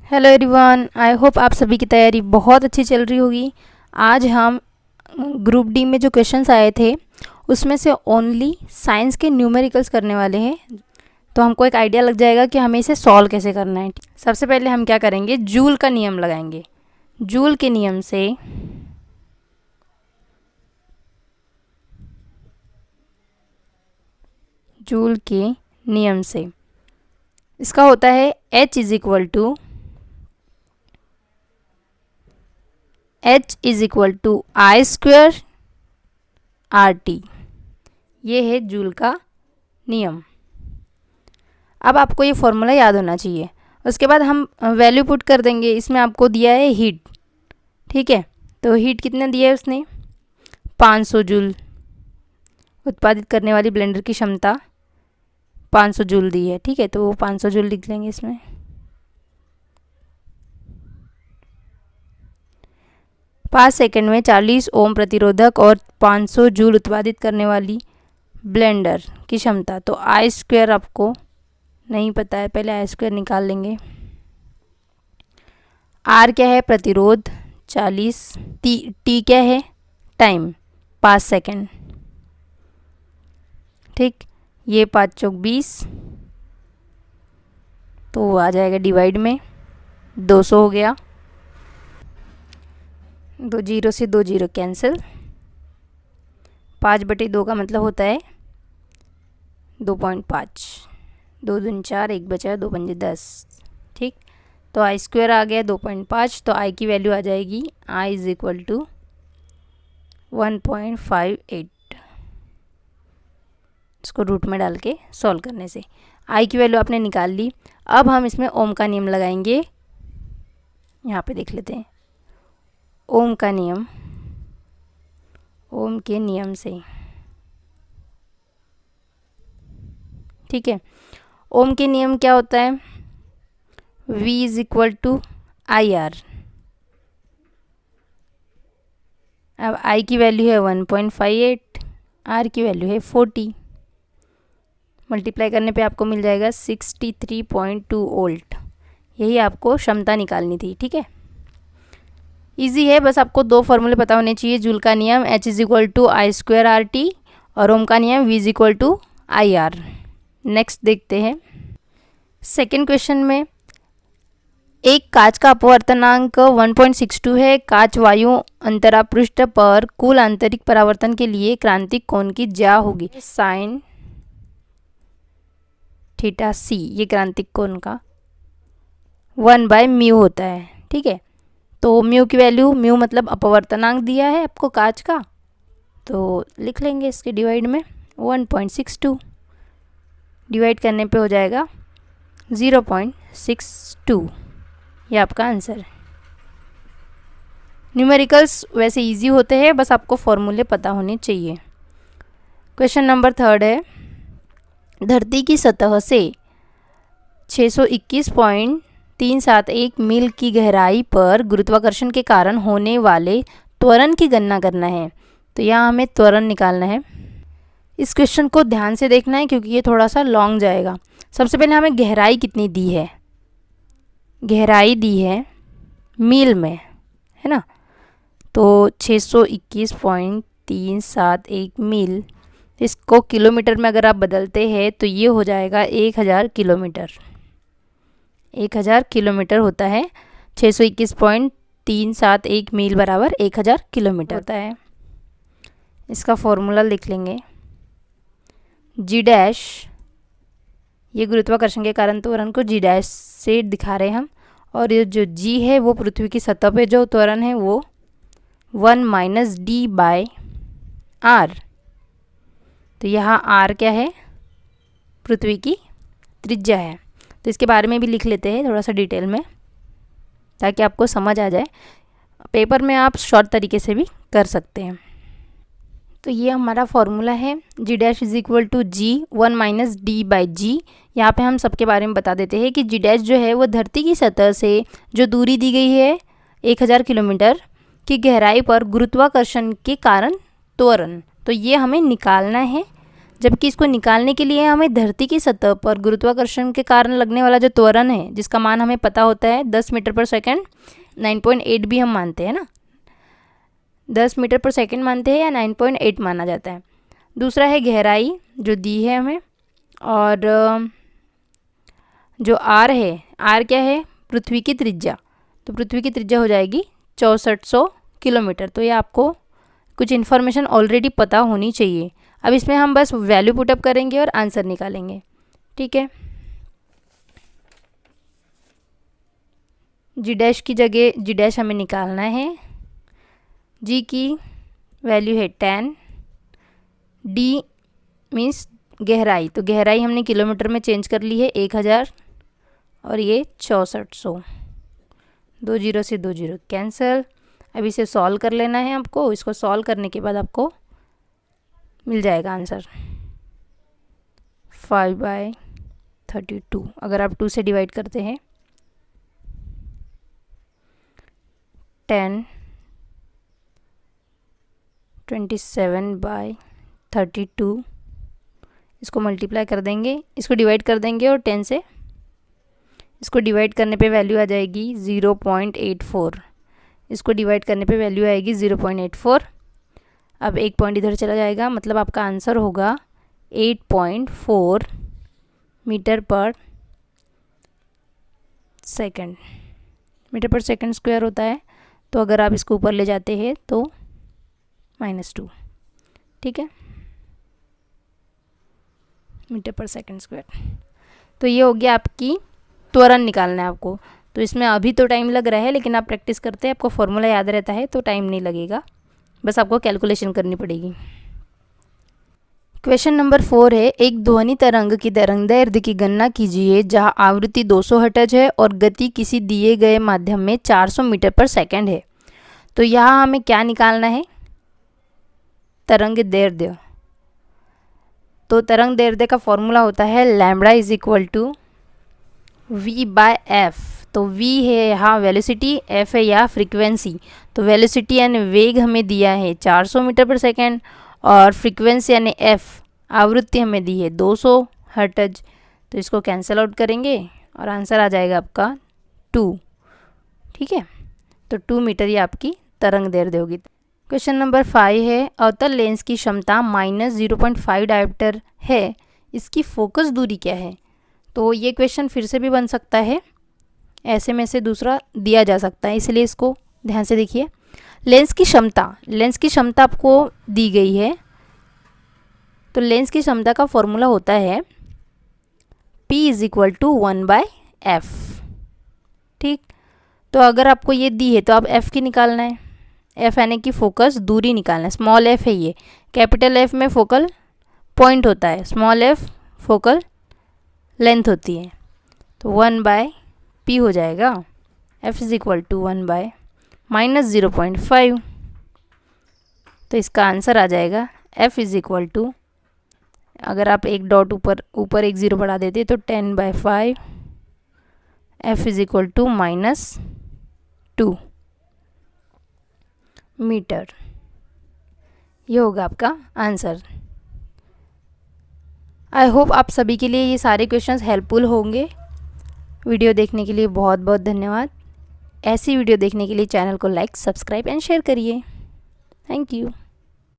Hello everyone, I hope आप सभी की तैयारी बहुत अच्छी चल रही होगी। आज हम ग्रुप डी में जो क्वेश्चंस आए थे उसमें से ओनली साइंस के न्यूमेरिकल्स करने वाले हैं, तो हमको एक आइडिया लग जाएगा कि हमें इसे सॉल्व कैसे करना है। सबसे पहले हम क्या करेंगे, जूल का नियम लगाएंगे। जूल के नियम से इसका होता है H is equal to I square R T. ये है जूल का नियम। अब आपको ये फॉर्मूला याद होना चाहिए। उसके बाद हम वैल्यू पुट कर देंगे। इसमें आपको दिया है हीट, ठीक है। तो हीट कितना दिया है उसने, 500 जूल। उत्पादित करने वाली ब्लेंडर की क्षमता 500 जूल दी है, ठीक है। तो वो 500 जूल लिख लेंगे इसमें। 5 सेकंड में 40 ओम प्रतिरोधक और 500 जूल उत्पादित करने वाली ब्लेंडर की क्षमता। तो आई स्क्वायर आपको नहीं पता है, पहले आई स्क्वायर निकाल लेंगे। आर क्या है, प्रतिरोध 40, टी क्या है, टाइम 5 सेकंड, ठीक। ये 5 चौक 20, तो वो आ जाएगा डिवाइड में, 200 हो गया। 2 जीरो से 2 जीरो कैंसिल। 5/2 का मतलब होता है 2.5। 2 दूनी 4, 1 बचा, 2 पंजे 10, ठीक। तो आई स्क्वायर आ गया 2.5। तो आई की वैल्यू आ जाएगी आई इज इक्वल टू 1.58। इसको रूट में डाल के सॉल्व करने से आई की वैल्यू आपने निकाल ली। अब हम इसमें ओम का नियम लगाएंगे। यहाँ पे देख लेते हैं ओम का नियम। ओम के नियम से, ठीक है। ओम के नियम क्या होता है, V is equal to I R. अब I की वैल्यू है 1.58, R की वैल्यू है 40। मल्टीप्लाई करने पे आपको मिल जाएगा 63.2 वोल्ट। यही आपको क्षमता निकालनी थी, ठीक है। इजी है, बस आपको 2 फॉर्मूले पता होने चाहिए। जूल का नियम H is equal to I square R T, और ओम का नियम V is equal to I R. Next देखते हैं सेकेंड क्वेश्चन में। एक कांच का अपवर्तनांक 1.62 है। कांच वायु अंतरा पृष्ठ पर कुल आंतरिक परावर्तन के लिए क्रांतिक कोण की ज्या होगी साइन थीटा सी। ये क्रांतिक कोण का 1/μ होता है, ठीक है। तो म्यू की वैल्यू, म्यू मतलब अपवर्तनांक दिया है आपको कांच का, तो लिख लेंगे इसके डिवाइड में 1.62। डिवाइड करने पे हो जाएगा 0.62। ये आपका आंसर है। न्यूमेरिकल्स वैसे इजी होते हैं, बस आपको फॉर्मूले पता होने चाहिए। क्वेश्चन नंबर 3 है, धरती की सतह से 621.371 मील की गहराई पर गुरुत्वाकर्षण के कारण होने वाले त्वरण की गणना करना है। तो यहाँ हमें त्वरण निकालना है। इस क्वेश्चन को ध्यान से देखना है क्योंकि ये थोड़ा सा लॉन्ग जाएगा। सबसे पहले हमें गहराई कितनी दी है, गहराई दी है मील में, है ना। तो 621.371 मील, इसको किलोमीटर में अगर आप बदलते हैं तो ये हो जाएगा 1000 किलोमीटर। 1000 किलोमीटर होता है। 621.371 मील बराबर 1000 किलोमीटर होता है। इसका फॉर्मूला लिख लेंगे। जी डैश, ये गुरुत्वाकर्षण के कारण त्वरण को जी डैश से दिखा रहे हैं हम, और ये जो जी है वो पृथ्वी की सतह पे जो त्वरण है वो 1 - d/r। तो यहाँ r क्या है, पृथ्वी की त्रिज्या है। तो इसके बारे में भी लिख लेते हैं थोड़ा सा डिटेल में, ताकि आपको समझ आ जाए। पेपर में आप शॉर्ट तरीके से भी कर सकते हैं। तो ये हमारा फॉर्मूला है, G dash is equal to G 1 - d/g। यहाँ पे हम सबके बारे में बता देते हैं कि जी डैश जो है वो धरती की सतह से जो दूरी दी गई है 1000 किलोमीटर की गहराई पर गुरुत्वाकर्षण के कारण त्वरण, तो ये हमें निकालना है। जबकि इसको निकालने के लिए हमें धरती की सतह पर गुरुत्वाकर्षण के कारण लगने वाला जो त्वरण है, जिसका मान हमें पता होता है 10 मीटर पर सेकंड, 9.8 भी हम मानते हैं ना, 10 मीटर पर सेकंड मानते हैं या 9.8 माना जाता है। दूसरा है गहराई जो दी है हमें, और जो आर है, आर क्या है, पृथ्वी की त्रिज्या, तो पृथ्वी की त्रिज्या हो जाएगी 6400 किलोमीटर। तो ये आपको कुछ इन्फॉर्मेशन ऑलरेडी पता होनी चाहिए। अब इसमें हम बस वैल्यू पुटअप करेंगे और आंसर निकालेंगे, ठीक है। जी डैश की जगह जी डैश हमें निकालना है। जी की वैल्यू है 10, डी मीन्स गहराई, तो गहराई हमने किलोमीटर में चेंज कर ली है 1000, और ये 6400, 2 जीरो से 2 जीरो कैंसिल। अब इसे सॉल्व कर लेना है आपको। इसको सॉल्व करने के बाद आपको मिल जाएगा आंसर 5/32। अगर आप 2 से डिवाइड करते हैं 10, 27/32, इसको मल्टीप्लाई कर देंगे, इसको डिवाइड कर देंगे और 10 से इसको डिवाइड करने पे वैल्यू आ जाएगी 0.84, इसको डिवाइड करने पे वैल्यू आएगी 0.84। अब एक पॉइंट इधर चला जाएगा, मतलब आपका आंसर होगा 8.4 मीटर पर सेकंड। मीटर पर सेकंड स्क्वायर होता है, तो अगर आप इसको ऊपर ले जाते हैं तो -2, ठीक है, मीटर पर सेकंड स्क्वायर। तो ये हो गया आपकी त्वरण निकालना है आपको। तो इसमें अभी तो टाइम लग रहा है, लेकिन आप प्रैक्टिस करते हैं, आपको फॉर्मूला याद रहता है तो टाइम नहीं लगेगा, बस आपको कैलकुलेशन करनी पड़ेगी। क्वेश्चन नंबर 4 है, एक ध्वनि तरंग की तरंगदैर्ध्य की गणना कीजिए जहां आवृत्ति 200 हर्ट्ज है और गति किसी दिए गए माध्यम में 400 मीटर पर सेकंड है। तो यहाँ हमें क्या निकालना है, तरंगदैर्ध्य। तो तरंगदैर्ध्य का फॉर्मूला होता है lambda is equal to v/f। तो v है यहाँ वेलोसिटी, f है यहाँ फ्रीक्वेंसी। तो वेलोसिटी यानी वेग हमें दिया है 400 मीटर पर सेकेंड, और फ्रीक्वेंसी यानी f आवृत्ति हमें दी है 200 हर्ट्ज। तो इसको कैंसिल आउट करेंगे और आंसर आ जाएगा आपका 2, ठीक है। तो 2 मीटर ये आपकी तरंगदैर्ध्य होगी। क्वेश्चन नंबर 5 है, अवतल लेंस की क्षमता -0.5 डायोप्टर है, इसकी फोकस दूरी क्या है। तो ये क्वेश्चन फिर से भी बन सकता है, ऐसे में से दूसरा दिया जा सकता है, इसलिए इसको ध्यान से देखिए। लेंस की क्षमता आपको दी गई है। तो लेंस की क्षमता का फॉर्मूला होता है P = 1/f, ठीक। तो अगर आपको ये दी है तो आप f की निकालना है, f यानी कि फोकस दूरी निकालना है। स्मॉल f है ये, कैपिटल F में फोकल पॉइंट होता है, स्मॉल f फोकल लेंथ होती है। तो 1/p हो जाएगा, f = 1/-0.5। तो इसका आंसर आ जाएगा f = अगर आप एक डॉट ऊपर एक ज़ीरो बढ़ा देते तो 10/5, f = -2 मीटर। ये होगा आपका आंसर। आई होप आप सभी के लिए ये सारे क्वेश्चंस हेल्पफुल होंगे। वीडियो देखने के लिए बहुत बहुत धन्यवाद। ऐसी वीडियो देखने के लिए चैनल को लाइक, सब्सक्राइब एंड शेयर करिए। Thank you.